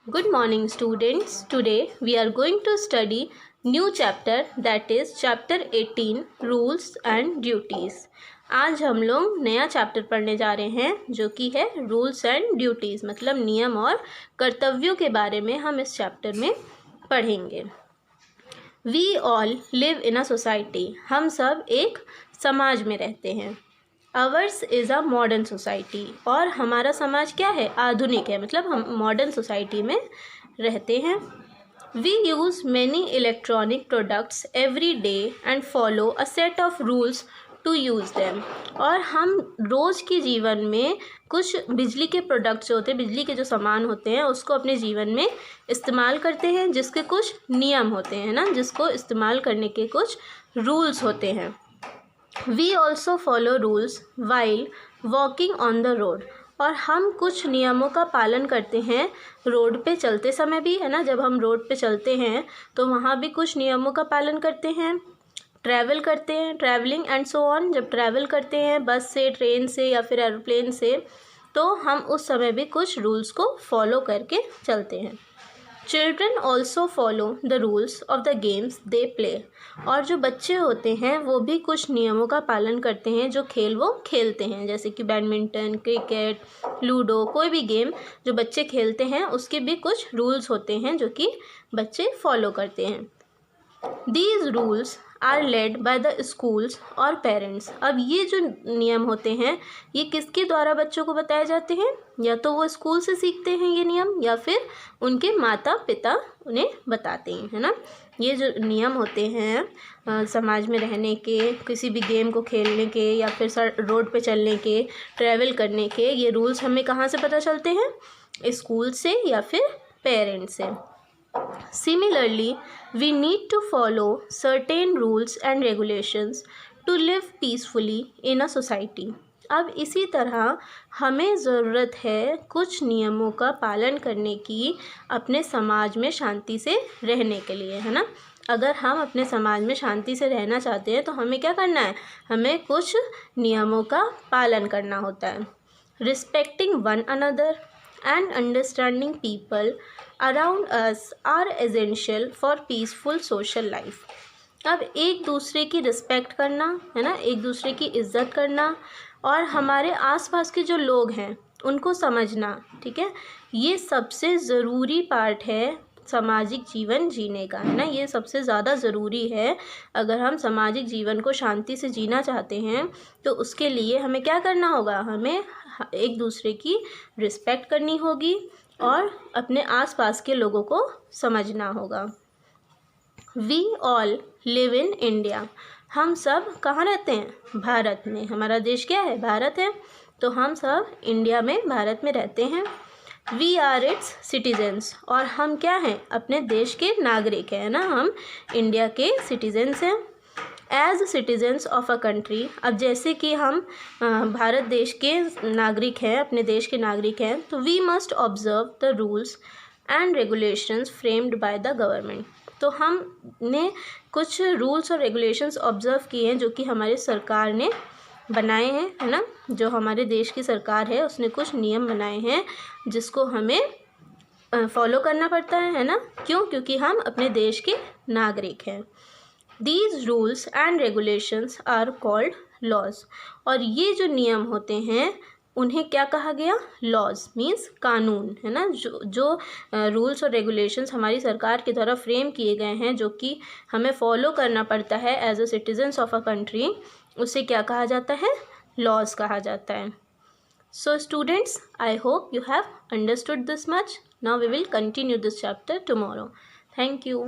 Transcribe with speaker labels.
Speaker 1: Good morning students. Today we are going to study new chapter, that is chapter 18 Rules and Duties. आज हम लोग नया chapter पढ़ने जा रहे हैं जो कि है रूल्स एंड ड्यूटीज़, मतलब नियम और कर्तव्यों के बारे में हम इस चैप्टर में पढ़ेंगे। We all live in a society. हम सब एक समाज में रहते हैं। Ours is a modern society. और हमारा समाज क्या है? आधुनिक है, मतलब हम मॉडर्न सोसाइटी में रहते हैं। We use many electronic products every day and follow a set of rules to use them. और हम रोज़ के जीवन में कुछ बिजली के प्रोडक्ट्स होते हैं, बिजली के जो सामान होते हैं उसको अपने जीवन में इस्तेमाल करते हैं, जिसके कुछ नियम होते हैं ना, जिसको इस्तेमाल करने के कुछ रूल्स होते हैं। We also follow rules while walking on the road. और हम कुछ नियमों का पालन करते हैं रोड पे चलते समय भी, है ना। जब हम रोड पे चलते हैं तो वहाँ भी कुछ नियमों का पालन करते हैं। ट्रैवल करते हैं, ट्रैवलिंग एंड सो ऑन, जब ट्रैवल करते हैं बस से, ट्रेन से या फिर एरोप्लेन से, तो हम उस समय भी कुछ रूल्स को फॉलो करके चलते हैं। Children also follow the rules of the games they play. और जो बच्चे होते हैं वो भी कुछ नियमों का पालन करते हैं जो खेल वो खेलते हैं, जैसे कि बैडमिंटन, क्रिकेट, लूडो, कोई भी गेम जो बच्चे खेलते हैं उसके भी कुछ रूल्स होते हैं जो कि बच्चे फॉलो करते हैं। These rules are led by the schools और पेरेंट्स। अब ये जो नियम होते हैं ये किसके द्वारा बच्चों को बताए जाते हैं? या तो वो स्कूल से सीखते हैं ये नियम, या फिर उनके माता पिता उन्हें बताते हैं, है ना। ये जो नियम होते हैं समाज में रहने के, किसी भी गेम को खेलने के, या फिर रोड पे चलने के, ट्रैवल करने के, ये रूल्स हमें कहाँ से पता चलते हैं? स्कूल से या फिर पेरेंट्स से। Similarly, we need to follow certain rules and regulations to live peacefully in a society. अब इसी तरह हमें ज़रूरत है कुछ नियमों का पालन करने की अपने समाज में शांति से रहने के लिए, है ना। अगर हम अपने समाज में शांति से रहना चाहते हैं तो हमें क्या करना है? हमें कुछ नियमों का पालन करना होता है। Respecting one another and understanding people around us are essential for peaceful social life. अब एक दूसरे की रिस्पेक्ट करना, है ना, एक दूसरे की इज्जत करना, और हमारे आसपास के जो लोग हैं उनको समझना, ठीक है, ये सबसे ज़रूरी पार्ट है सामाजिक जीवन जीने का, है ना। ये सबसे ज़्यादा ज़रूरी है। अगर हम सामाजिक जीवन को शांति से जीना चाहते हैं तो उसके लिए हमें क्या करना होगा? हमें एक दूसरे की रिस्पेक्ट करनी होगी और अपने आसपास के लोगों को समझना होगा। We all live in India. हम सब कहाँ रहते हैं? भारत में। हमारा देश क्या है? भारत है। तो हम सब इंडिया में, भारत में रहते हैं। We are its citizens. और हम क्या हैं? अपने देश के नागरिक हैं, ना। हम इंडिया के सिटीजन्स हैं। As citizens of a country, अब जैसे कि हम भारत देश के नागरिक हैं, अपने देश के नागरिक हैं, तो we must observe the rules and regulations framed by the government. तो हमने कुछ रूल्स और रेगुलेशंस ऑब्जर्व किए हैं जो कि हमारी सरकार ने बनाए हैं, है ना। जो हमारे देश की सरकार है उसने कुछ नियम बनाए हैं जिसको हमें फॉलो करना पड़ता है ना। क्यों? क्योंकि हम अपने देश के नागरिक हैं। These rules and regulations are called laws. और ये जो नियम होते हैं उन्हें क्या कहा गया? laws मीन्स कानून, है ना। जो रूल्स और रेगुलेशंस हमारी सरकार के द्वारा फ्रेम किए गए हैं जो कि हमें फॉलो करना पड़ता है as a citizens of a country, उसे क्या कहा जाता है? laws कहा जाता है। So students, I hope you have understood this much. Now we will continue this chapter tomorrow. Thank you.